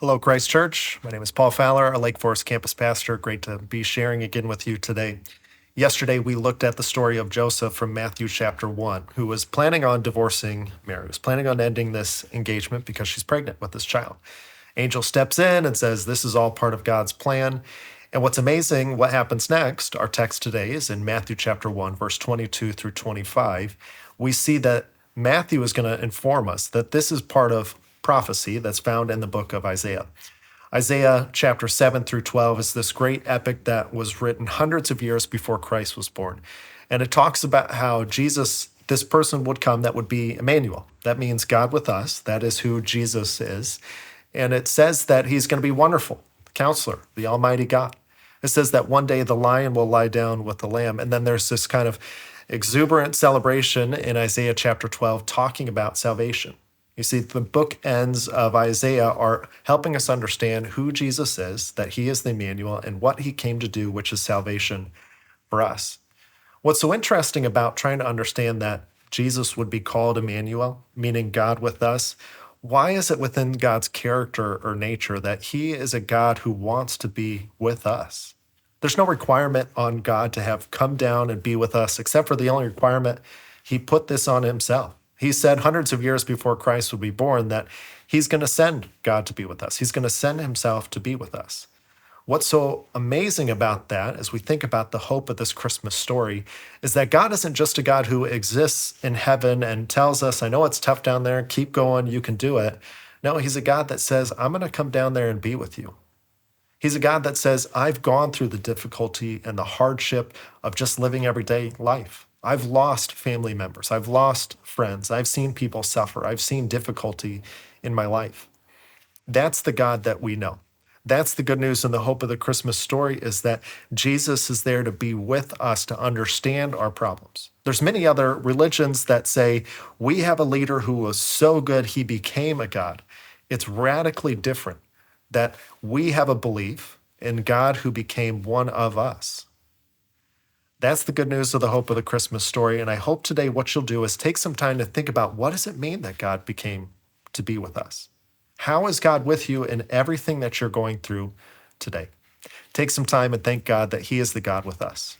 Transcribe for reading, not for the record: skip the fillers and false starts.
Hello, Christ Church. My name is Paul Fowler, a Lake Forest campus pastor. Great to be sharing again with you today. Yesterday, we looked at the story of Joseph from Matthew chapter 1, who was planning on divorcing Mary, was planning on ending this engagement because she's pregnant with this child. Angel steps in and says, this is all part of God's plan. And what's amazing, what happens next, our text today is in Matthew chapter 1, verse 22 through 25. We see that Matthew is going to inform us that this is part of prophecy that's found in the book of Isaiah. Isaiah chapter 7 through 12 is this great epic that was written hundreds of years before Christ was born. And it talks about how Jesus, this person would come that would be Emmanuel. That means God with us. That is who Jesus is. And it says that he's going to be wonderful, Counselor, the Almighty God. It says that one day the lion will lie down with the lamb. And then there's this kind of exuberant celebration in Isaiah chapter 12 talking about salvation. You see, the bookends of Isaiah are helping us understand who Jesus is, that he is the Emmanuel, and what he came to do, which is salvation for us. What's so interesting about trying to understand that Jesus would be called Emmanuel, meaning God with us, why is it within God's character or nature that he is a God who wants to be with us? There's no requirement on God to have come down and be with us, except for the only requirement, he put this on himself. He said hundreds of years before Christ would be born that he's going to send God to be with us. He's going to send himself to be with us. What's so amazing about that, as we think about the hope of this Christmas story, is that God isn't just a God who exists in heaven and tells us, I know it's tough down there, keep going, you can do it. No, he's a God that says, I'm going to come down there and be with you. He's a God that says, I've gone through the difficulty and the hardship of just living everyday life. I've lost family members. I've lost friends. I've seen people suffer. I've seen difficulty in my life. That's the God that we know. That's the good news and the hope of the Christmas story, is that Jesus is there to be with us, to understand our problems. There's many other religions that say, we have a leader who was so good he became a God. It's radically different, that we have a belief in God who became one of us. That's the good news of the hope of the Christmas story. And I hope today what you'll do is take some time to think about, what does it mean that God became to be with us? How is God with you in everything that you're going through today? Take some time and thank God that he is the God with us.